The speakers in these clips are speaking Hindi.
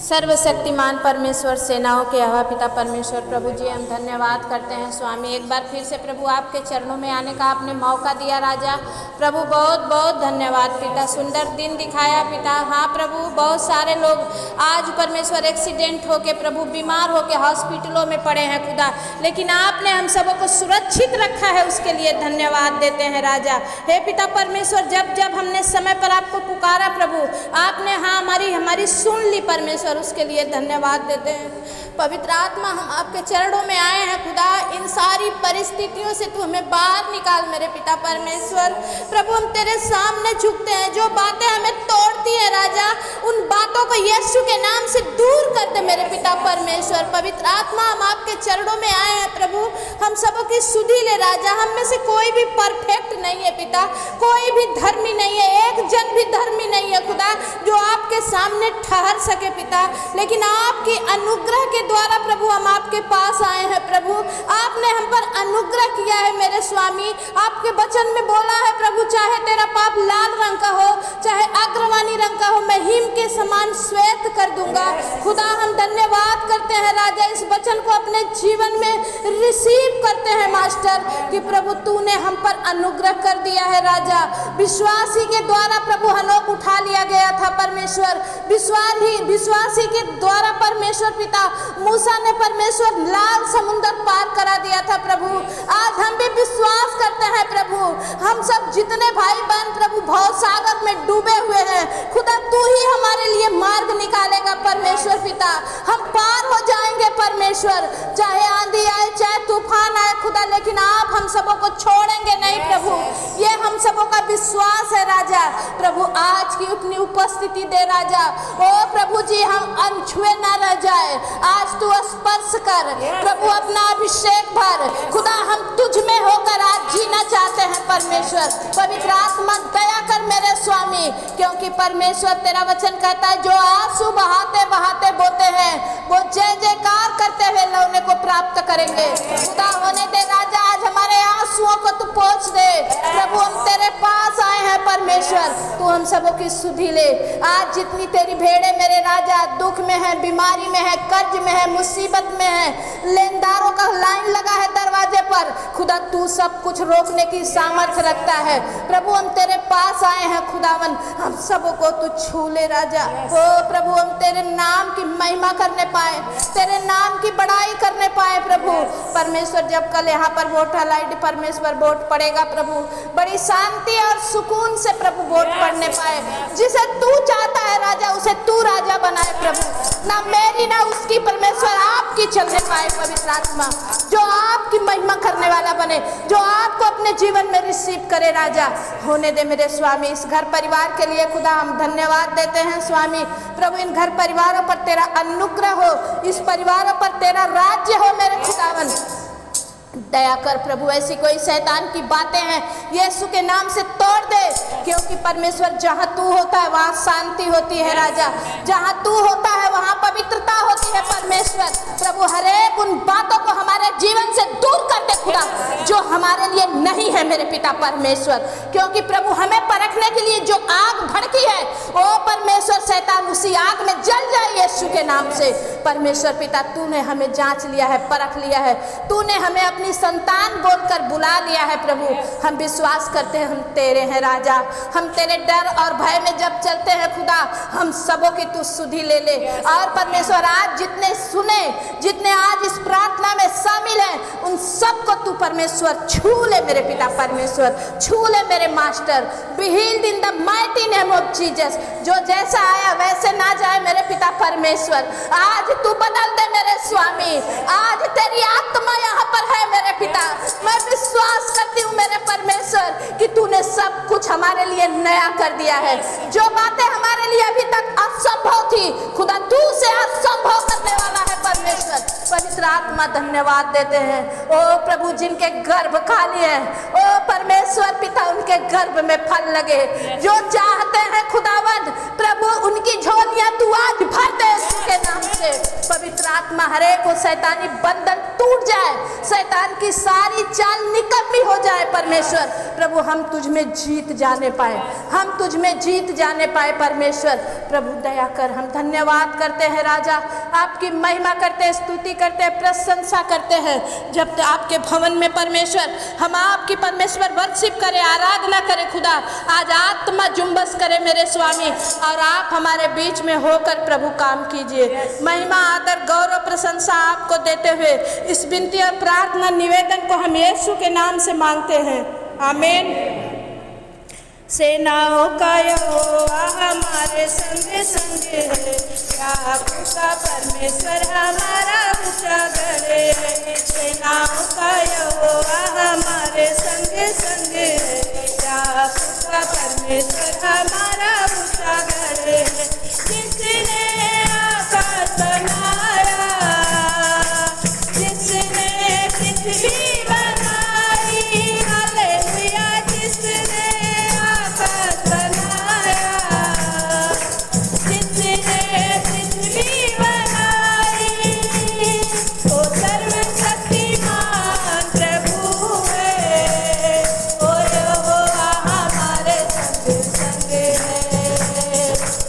सर्वशक्तिमान परमेश्वर, सेनाओं के यहोवा पिता परमेश्वर प्रभु जी, हम धन्यवाद करते हैं स्वामी। एक बार फिर से प्रभु आपके चरणों में आने का आपने मौका दिया राजा। प्रभु बहुत बहुत धन्यवाद पिता, सुंदर दिन दिखाया पिता। हाँ प्रभु, बहुत सारे लोग आज परमेश्वर एक्सीडेंट होके प्रभु बीमार होके हॉस्पिटलों में पड़े हैं खुदा, लेकिन आपने हम सबों को सुरक्षित रखा है, उसके लिए धन्यवाद देते हैं राजा। हे पिता परमेश्वर, जब जब हमने समय पर आपको पुकारा प्रभु, आपने हाँ हमारी सुन ली परमेश्वर, उसके लिए धन्यवाद देते हैं। पवित्र आत्मा, हम आपके चरणों में आए हैं खुदा। इन सारी परिस्थितियों से तू हमें बाहर निकाल मेरे पिता परमेश्वर। प्रभु हम तेरे सामने झुकते हैं, जो बातें हमें तोड़ती है राजा, उन बातों को यीशु के नाम से दूर कर दे मेरे पिता परमेश्वर। पवित्र आत्मा, हम आपके चरणों में आए हैं प्रभु, हम सबों की सुधि ले राजा। हम में से कोई भी परफेक्ट नहीं है पिता, कोई भी धर्मी नहीं है, एक जन भी धर्मी नहीं है खुदा जो आपके सामने ठहर सके पिता, लेकिन आपकी अनुग्रह के द्वारा प्रभु हम आपके पास आए हैं प्रभु। आपने हम पर अनुग्रह किया है मेरे स्वामी। आपके वचन में बोला है प्रभु, चाहे तेरा पाप लाल रंग का हो, चाहे अग्रवानी रंग का हो, मैं हिम के समान श्वेत कर दूंगा। खुदा हम धन्यवाद करते हैं राजा, इस वचन को अपने जीवन में रिसीव करते हैं मास्टर, कि प्रभु तूने हम पर अनुग्रह कर दिया है राजा। विश्वासी के द्वारा प्रभु हनोक उठा लिया गया था परमेश्वर, विश्वासी के द्वारा परमेश्वर पिता मूसा ने परमेश्वर लाल समुद्र पार करा दिया था प्रभु। आज हम भी विश्वास करते हैं प्रभु, हम सब जितने भाई बहन प्रभु भव सागर में डूबे हुए हैं, खुदा तू ही हमारे लिए मार्ग निकालेगा परमेश्वर पिता। हम पार हो जाएंगे परमेश्वर, चाहे आंधी आए चाहे तूफान आए खुदा, लेकिन आप हम सबों को छोड़ेंगे नहीं प्रभु, ये हम सबों का विश्वास है राजा। प्रभु आज की अपनी उपस्थिति दे राजा। ओ प्रभु जी, हम अनछुए ना रह जाए, आज तू स्पर्श कर प्रभु, अपना अभिषेक भर खुदा। हम तुझ में होकर आज जीना चाहते हैं परमेश्वर। पवित्र आत्मा दया कर मेरे स्वामी, क्योंकि परमेश्वर तेरा वचन कहता है, जो आंसू बहाते बहाते बोते हैं वो जय जयकार करते हुए लौने को प्राप्त करेंगे। खुदा होने दे राजा, आज हमारे आंसुओं को तू पोंछ दे प्रभु। हम तेरे पास आए हैं परमेश्वर, तू हम सबों की सुधि ले। आज जितनी तेरी भेड़े मेरे राजा दुख में है, बीमारी में है, कर्ज में है, मुसीबत में है, लेनदारों का लाइन लगा है दरवाजे पर, खुदा तू सब कुछ रोकने की सामर्थ्य रखता है प्रभु। हम तेरे पास आए हैं खुदावन, हम सबों को तू छू ले राजा। ओ प्रभु, हम तेरे नाम की महिमा करने पाए, तेरे नाम की बड़ाई करने पाए प्रभु परमेश्वर। जब कल यहाँ पर वोटर आईडी परमेश्वर वोट पड़ेगा प्रभु, बड़ी शांति और सुकून से प्रभु वोट पड़ने पाए। जिसे तू चाहता है राजा, उसे तू राजा बनाए प्रभु, ना मेरी ना उसकी परमेश्वर, आपकी चलने पाए पवित्र आत्मा, जो आपकी महिमा करने वाला बने, जो आपको अपने जीवन में रिसीव करे राजा। होने दे मेरे स्वामी। इस घर परिवार के लिए खुदा हम धन्यवाद देते हैं स्वामी। प्रभु इन घर परिवारों पर तेरा अनुग्रह हो, इस परिवारों पर तेरा राज्य हो मेरे खुदावन। दया कर प्रभु, ऐसी कोई शैतान की बातें हैं यीशु के नाम से तोड़ दे, क्योंकि परमेश्वर जहाँ तू होता है वहाँ शांति होती है राजा, जहाँ तू होता है वहाँ पवित्रता होती है परमेश्वर। प्रभु हर एक उन बातों को हमारे जीवन से दूर कर दे खुदा, जो हमारे लिए नहीं है मेरे पिता परमेश्वर, क्योंकि प्रभु हमें परखने के लिए जो आग भड़की है, ओ परमेश्वर शैतान उसी आग में जल जाए यीशु के नाम से परमेश्वर पिता। तूने हमें जांच लिया है, परख लिया है, तूने हमें अपनी संतान बोलकर बुला लिया है प्रभु। हम विश्वास करते हैं हम तेरे हैं राजा। हम तेरे डर और भय में जब चलते हैं खुदा, हम सबों की तू सुधि ले ले। और परमेश्वर आज जितने सुने, जितने आज इस प्रार्थना में शामिल हैं, उन सबको तू परमेश्वर छू ले मेरे पिता परमेश्वर, छू ले मेरे master. Be healed in the mighty name of Jesus. जो जैसा आया वैसे ना जाए मेरे पिता परमेश्वर, आज तू बदल दे मेरे स्वामी। आज तेरी आत्मा यहाँ पर है मेरे पिता, मैं विश्वास करती हूँ मेरे परमेश्वर कि तूने सब कुछ हमारे लिए नया कर दिया है। जो बातें हमारे लिए अभी तक असंभव थी, खुदा तू से असंभव करने वाला है परमेश्वर। पवित्र आत्मा धन्यवाद देते हैं। ओ प्रभु, जिनके गर्भ खाली है, ओ परमेश्वर पिता उनके गर्भ में फल लगे। जो चाहते हैं खुदावन प्रभु, उनकी झोलियां तू आज भर दे उसके नाम से। पवित्र आत्मा हरे को शैतानी बंधन टूट जाए, शैतान की सारी चाल निकम्मी हो जाए परमेश्वर। प्रभु हम तुझ में जीत जाने पाए, हम तुझ में जीत जाने पाए परमेश्वर। प्रभु दया कर। हम धन्यवाद करते हैं राजा, आपकी महिमा करते हैं, स्तुति करते हैं, प्रशंसा करते हैं। जब आपके भवन में परमेश्वर हम आपकी परमेश्वर वर्शिप करें, आराधना करें खुदा, आज आत्मा जुम्बस करे मेरे स्वामी, और आप हमारे बीच में होकर प्रभु काम कीजिए। महिमा आदर गौरव प्रशंसा आपको देते हुए इस विनती और प्रार्थना निवेदन को हम यीशु के नाम से मांगते हैं, आमीन। सेनाओं का यहोवा हमारे संग संग है, याकूब का परमेश्वर हमारा ऊंचा गढ़ है। सेनाओं का यहोवा हमारे संग संग है, याकूब का परमेश्वर हमारा ऊंचा गढ़ है। जिसने आकाश बनाया, जिसने पृथ्वी बनाई, हालेलुया। जिसने आकाश बनाया, जिसने पृथ्वी बनाई, वो सर्वशक्तिमान प्रभु है। ओ यहोवा हमारे संग संग है,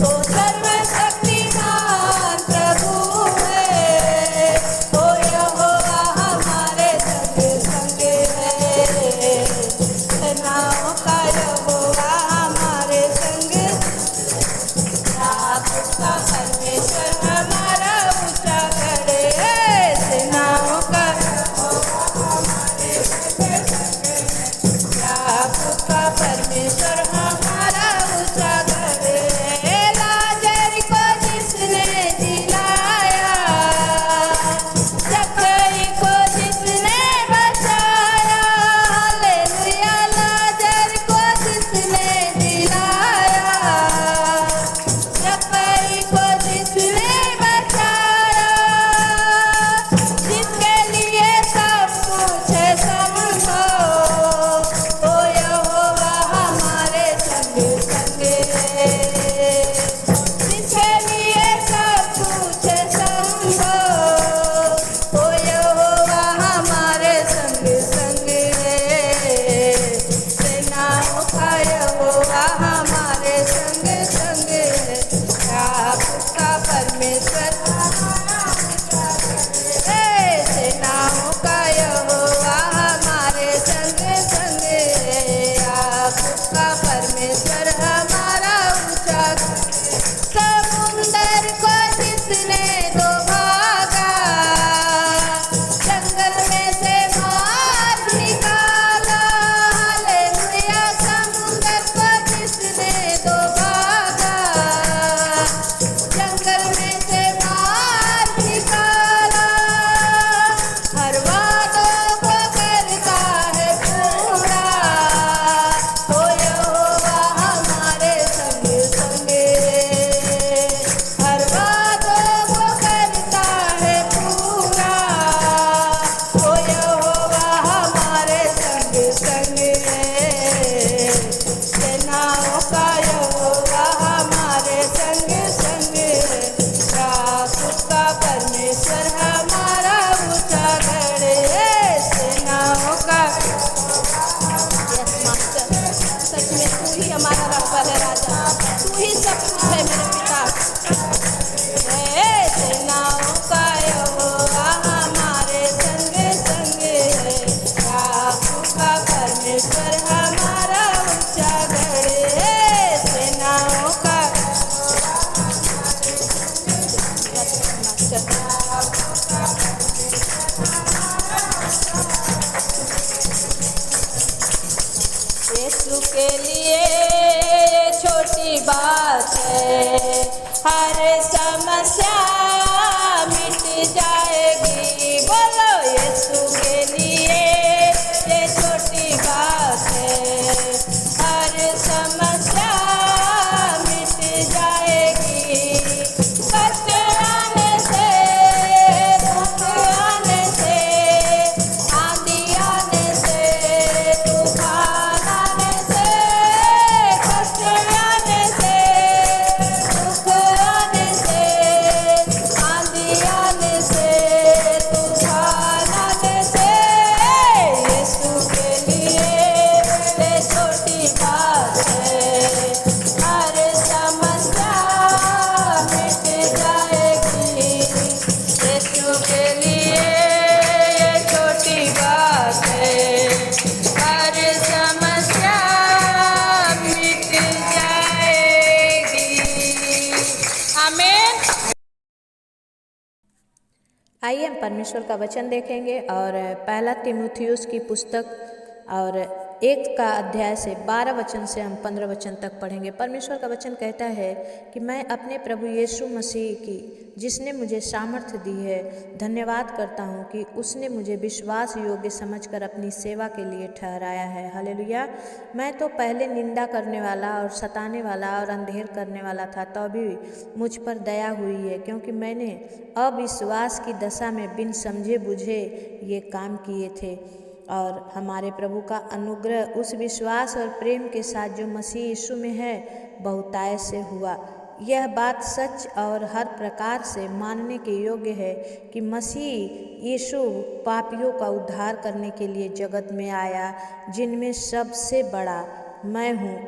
वो सर्वशक्तिमान प्रभु है। ओ यहोवा हमारे संग संग है, सेनाओं का यहोवा हमारे संग। याकूब का परमेश्वर हमारा ऊंचा गढ़ है, सेनाओं का याकूब का परमेश्वर हमारा ऊंचा गढ़ है। लाजर को जिसने जिलाया, जक्कई को जिसने बचाया, हालेलुया। लाजर को जिसने जिलाया, जक्कई को जिसने बचाया, जिसके लिए सब कुछ है संभव, ओ यहोवा हमारे संग संग है। जिसके लिए सब कुछ है संभव, ओ यहोवा हमारे संग संग है। सेनाओं का यहोवा हमारे संग संग है, याकूब का परमेश्वर है। सेनाओं का यहोवा हमारे संग संग है, याकूब का परमेश्वर हमारा ऊंचा। समुंदर को जिसने दो भागा, जंगल में से मार निकाला, हालेलुया। समुंदर को जिसने दो भागा, जंगल में से मार निकाला, हर वादों को करता है पूरा, ओ यहोवा हमारे संग संग है। हर वादों को करता है पूरा, ओ यहोवा हमारे संग संग है। सेनाओं का यहोवा हमारे संग संग है, याकूब का परमेश्वर हमारा ऊंचा गढ़ है। सेनाओं का यस मास्टर, सच में तू ही हमारा रखवाला है राजा, तू ही सब कुछ है मेरे पिता। सेनाओं का यहोवा हमारे संग संग है, याकूब का परमेश्वर हमारा ऊंचा गढ़ है। सेनाओं का यीशु के लिए ये छोटी बात है, हर समस्या मिट जाएगी। बोलो यीशु के लिए ये छोटी बात है, हर समस्या मिट जाएगी। कष्ट आने से, दुख आने से, आंधी आने से, तूफान आने से, कष्ट आने से, दुख आने से, आइए हम परमेश्वर का वचन देखेंगे और पहला तीमुथियुस की पुस्तक और 1 का अध्याय से 12 वचन से हम 15 वचन तक पढ़ेंगे। परमेश्वर का वचन कहता है कि मैं अपने प्रभु यीशु मसीह की, जिसने मुझे सामर्थ्य दी है, धन्यवाद करता हूँ कि उसने मुझे विश्वास योग्य समझकर अपनी सेवा के लिए ठहराया है। हालेलुया। मैं तो पहले निंदा करने वाला और सताने वाला और अंधेर करने वाला था, तो भी मुझ पर दया हुई है, क्योंकि मैंने अविश्वास की दशा में बिन समझे बुझे ये काम किए थे। और हमारे प्रभु का अनुग्रह उस विश्वास और प्रेम के साथ जो मसीह यीशु में है बहुतायत से हुआ। यह बात सच और हर प्रकार से मानने के योग्य है कि मसीह यीशु पापियों का उद्धार करने के लिए जगत में आया, जिनमें सबसे बड़ा मैं हूँ,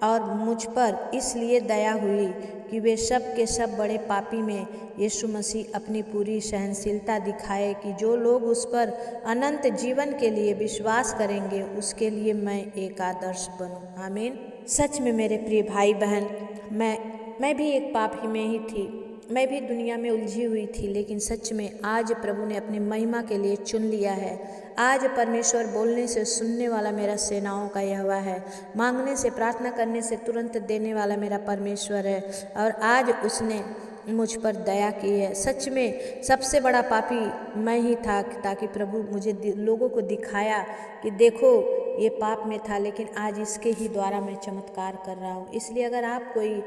और मुझ पर इसलिए दया हुई कि वे सब के सब बड़े पापी में यीशु मसीह अपनी पूरी सहनशीलता दिखाए कि जो लोग उस पर अनंत जीवन के लिए विश्वास करेंगे उसके लिए मैं एक आदर्श बनूं। आमीन। सच में मेरे प्रिय भाई बहन, मैं भी एक पापी में ही थी, मैं भी दुनिया में उलझी हुई थी, लेकिन सच में आज प्रभु ने अपनी महिमा के लिए चुन लिया है। आज परमेश्वर बोलने से सुनने वाला मेरा सेनाओं का यहोवा है, मांगने से प्रार्थना करने से तुरंत देने वाला मेरा परमेश्वर है, और आज उसने मुझ पर दया की है। सच में सबसे बड़ा पापी मैं ही था, ताकि प्रभु मुझे लोगों को दिखाया कि देखो ये पाप में था, लेकिन आज इसके ही द्वारा मैं चमत्कार कर रहा हूँ। इसलिए अगर आप कोई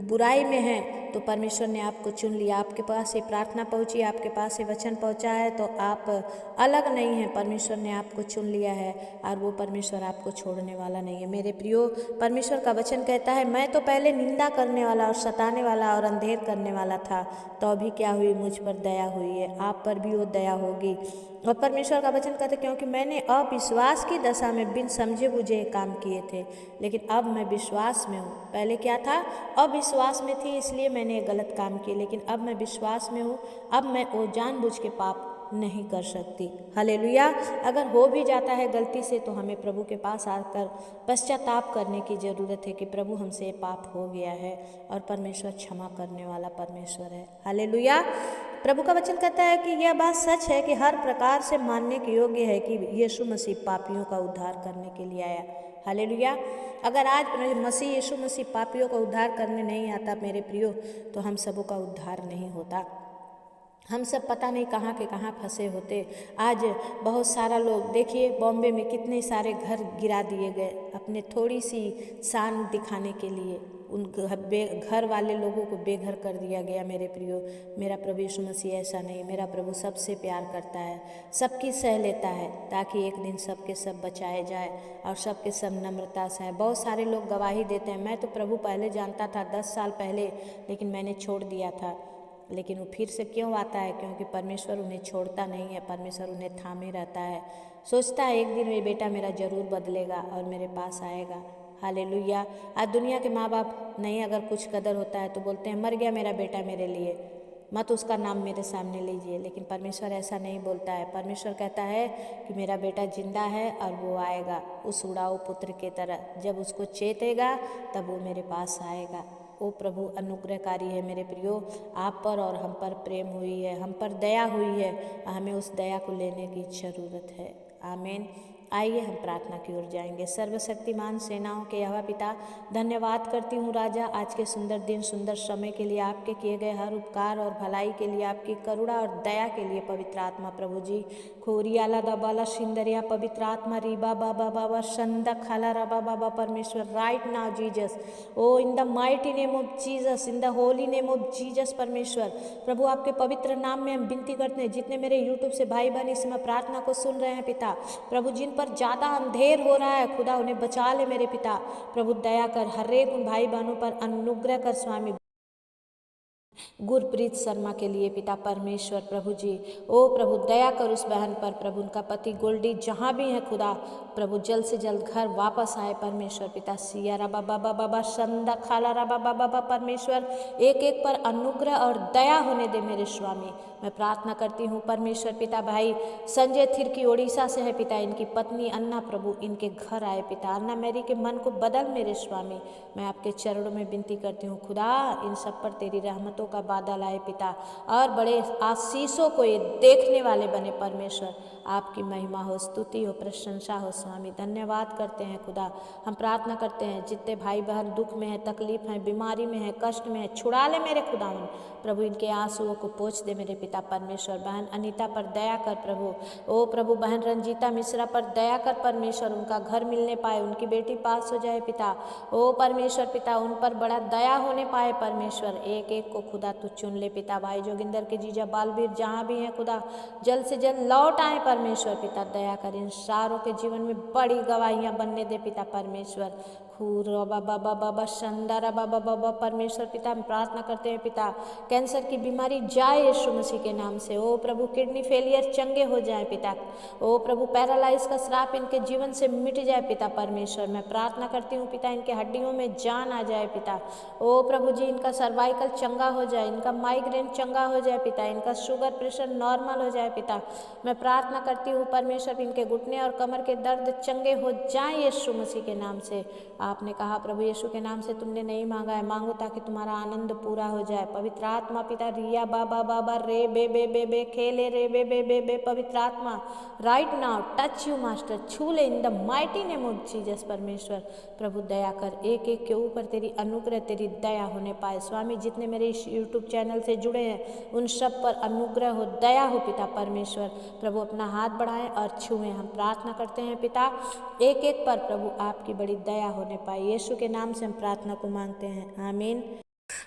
बुराई में हैं तो परमेश्वर ने आपको चुन लिया, आपके पास ये प्रार्थना पहुँची, आपके पास ये वचन पहुँचा है, तो आप अलग नहीं हैं। परमेश्वर ने आपको चुन लिया है और वो परमेश्वर आपको छोड़ने वाला नहीं है। मेरे प्रियो, परमेश्वर का वचन कहता है, मैं तो पहले निंदा करने वाला और सताने वाला और अंधेर करने वाला था, तो अभी क्या हुई, मुझ पर दया हुई है। आप पर भी वो दया होगी। और परमेश्वर का वचन कहते क्योंकि मैंने अविश्वास की दशा में बिन समझे बुझे काम किए थे, लेकिन अब मैं विश्वास में हूँ। पहले क्या था, अविश्वास में थी, इसलिए मैंने गलत काम किए, लेकिन अब मैं विश्वास में हूँ। अब मैं वो जानबूझ के पाप नहीं कर सकती। हालेलुया। अगर हो भी जाता है गलती से, तो हमें प्रभु के पास आकर पश्चाताप करने की ज़रूरत है कि प्रभु हमसे ये पाप हो गया है, और परमेश्वर क्षमा करने वाला परमेश्वर है। हालेलुया। प्रभु का वचन कहता है कि यह बात सच है कि हर प्रकार से मानने के योग्य है कि यीशु मसीह पापियों का उद्धार करने के लिए आया। हालेलुया। अगर आज मसीह यीशु मसीह पापियों का उद्धार करने नहीं आता मेरे प्रियो, तो हम सबों का उद्धार नहीं होता। हम सब पता नहीं कहाँ के कहाँ फंसे होते। आज बहुत सारा लोग, देखिए बॉम्बे में कितने सारे घर गिरा दिए गए अपने थोड़ी सी शान दिखाने के लिए। उन घर वाले लोगों को बेघर कर दिया गया। मेरे प्रियो, मेरा प्रभु यीशु मसीह ऐसा नहीं। मेरा प्रभु सबसे प्यार करता है, सबकी सह लेता है, ताकि एक दिन सबके सब बचाए जाए और सबके सब नम्रता से है। बहुत सारे लोग गवाही देते हैं, मैं तो प्रभु पहले जानता था 10 साल पहले, लेकिन मैंने छोड़ दिया था। लेकिन वो फिर से क्यों आता है? क्योंकि परमेश्वर उन्हें छोड़ता नहीं है, परमेश्वर उन्हें थामे रहता है। सोचता है एक दिन ये बेटा मेरा ज़रूर बदलेगा और मेरे पास आएगा। हालेलुया। आज दुनिया के माँ बाप नहीं, अगर कुछ कदर होता है तो बोलते हैं मर गया मेरा बेटा मेरे लिए, मत उसका नाम मेरे सामने लीजिए। लेकिन परमेश्वर ऐसा नहीं बोलता है। परमेश्वर कहता है कि मेरा बेटा जिंदा है और वो आएगा उस उड़ाऊ पुत्र के तरह। जब उसको चेतेगा तब वो मेरे पास आएगा। ओ प्रभु अनुग्रहकारी है मेरे प्रियो। आप पर और हम पर प्रेम हुई है, हम पर दया हुई है, हमें उस दया को लेने की ज़रूरत है। आमीन। आइए हम प्रार्थना की ओर जाएंगे। सर्वशक्तिमान सेनाओं के यहोवा पिता, धन्यवाद करती हूँ राजा आज के सुंदर दिन सुंदर समय के लिए, आपके किए गए हर उपकार और भलाई के लिए, आपकी करुणा और दया के लिए। पवित्र आत्मा प्रभु जी, खोरियाला दबाला सिंदरिया, पवित्र आत्मा रीबा बाबा बाबा संदा खाला रबा बाबा परमेश्वर, right now Jesus, oh in the mighty name of Jesus, in the holy name of Jesus परमेश्वर। प्रभु आपके पवित्र नाम में हम विनती करते हैं, जितने मेरे यूट्यूब से भाई बहन इस समय प्रार्थना को सुन रहे हैं पिता, प्रभु जिन पर ज़्यादा अंधेर हो रहा है खुदा उन्हें बचा ले मेरे पिता। प्रभु दया कर, हर एक उन भाई बहनों पर अनुग्रह कर स्वामी। गुरप्रीत शर्मा के लिए पिता परमेश्वर प्रभु जी, ओ प्रभु दया कर उस बहन पर, प्रभु उनका पति गोल्डी जहाँ भी है खुदा, प्रभु जल्द से जल्द घर वापस आए परमेश्वर पिता। सिया रबा बाबा बाबा संदा खाला रबा बाबा बाबा परमेश्वर, एक एक पर अनुग्रह और दया होने दे मेरे स्वामी। मैं प्रार्थना करती हूँ परमेश्वर पिता, भाई संजय थिरकी उड़ीसा से है पिता, इनकी पत्नी अन्ना प्रभु इनके घर आए पिता। अन्ना मेरी के मन को बदल मेरे स्वामी। मैं आपके चरणों में विनती करती हूँ खुदा, इन सब पर तेरी रहमतों का बादल आए पिता, और बड़े आशीषों को ये देखने वाले बने परमेश्वर। आपकी महिमा हो, स्तुति हो, प्रशंसा हो स्वामी। धन्यवाद करते हैं खुदा। हम प्रार्थना करते हैं जितने भाई बहन दुख में हैं, तकलीफ हैं, बीमारी में हैं, कष्ट में हैं, छुड़ा ले मेरे खुदावन प्रभु। इनके आंसुओं को पोंछ दे मेरे पिता परमेश्वर। बहन अनीता पर दया कर प्रभु। ओ प्रभु, बहन रंजीता मिश्रा पर दया कर परमेश्वर। उनका घर मिलने पाए, उनकी बेटी पास हो जाए पिता। ओ परमेश्वर पिता, उन पर बड़ा दया होने पाए परमेश्वर। एक एक को खुदा तू चुन ले पिता। भाई जोगिंदर के जीजा बालवीर जहाँ भी हैं खुदा, जल्द से जल्द लौट आए परमेश्वर पिता। दया कर इन सारों के जीवन में बड़ी गवाहियाँ बनने दे पिता परमेश्वर। खूर बाबा बाबा शंदारा बाबा बाबा परमेश्वर पिता, हम प्रार्थना करते हैं पिता, कैंसर की बीमारी जाए यीशु मसीह के नाम से। ओ प्रभु, किडनी फेलियर चंगे हो जाए पिता। ओ प्रभु, पैरालाइज का श्राप इनके जीवन से मिट जाए पिता परमेश्वर। मैं प्रार्थना करती हूँ पिता, इनके हड्डियों में जान आ जाए पिता। ओ प्रभु जी, इनका सर्वाइकल चंगा हो जाए, इनका माइग्रेन चंगा हो जाए पिता, इनका शुगर प्रेशर नॉर्मल हो जाए पिता। मैं प्रार्थना करती हूँ परमेश्वर, इनके घुटने और कमर के दर्द चंगे हो जाए यीशु मसीह के नाम से। आपने कहा प्रभु यीशु के नाम से तुमने नहीं मांगा है, मांगो ताकि तुम्हारा आनंद पूरा हो जाए। पवित्र आत्मा पिता, रिया बाबा बाबा रे बे बे बे बे खेले रे बे बे बे बे, पवित्र आत्मा right now touch you master, छू ले इन the mighty name of Jesus परमेश्वर। प्रभु दया कर, एक एक के ऊपर तेरी अनुग्रह, तेरी दया होने पाए स्वामी। जितने मेरे इस यूट्यूब चैनल से जुड़े हैं उन सब पर अनुग्रह हो, दया हो पिता परमेश्वर। प्रभु अपना हाथ बढ़ाएं और छुएं, हम प्रार्थना करते हैं पिता, एक एक पर प्रभु आपकी बड़ी दया होने पाए। यीशु के नाम से हम प्रार्थना को मांगते हैं, आमीन।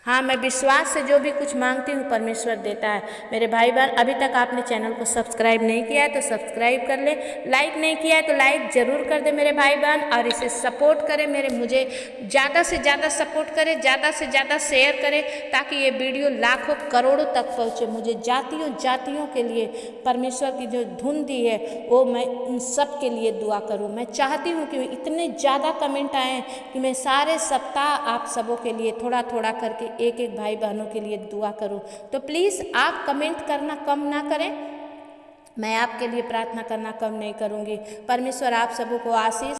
हाँ, मैं विश्वास से जो भी कुछ मांगती हूँ परमेश्वर देता है। मेरे भाई बहन, अभी तक आपने चैनल को सब्सक्राइब नहीं किया है तो सब्सक्राइब कर ले, लाइक नहीं किया है तो लाइक ज़रूर कर दे मेरे भाई बहन, और इसे सपोर्ट करें, मुझे ज़्यादा से ज़्यादा सपोर्ट करें, ज़्यादा से ज़्यादा शेयर करें, ताकि ये वीडियो लाखों करोड़ों तक पहुँचे। मुझे जातियों के लिए परमेश्वर की जो धुन दी है वो मैं उन सब के लिए दुआ करूँ। मैं चाहती हूँ कि इतने ज़्यादा कमेंट आएँ कि मैं सारे सप्ताह आप सबों के लिए थोड़ा थोड़ा करके एक एक भाई बहनों के लिए दुआ करूं। तो प्लीज़ आप कमेंट करना कम ना करें, मैं आपके लिए प्रार्थना करना कम नहीं करूंगी। परमेश्वर आप सबों को आशीष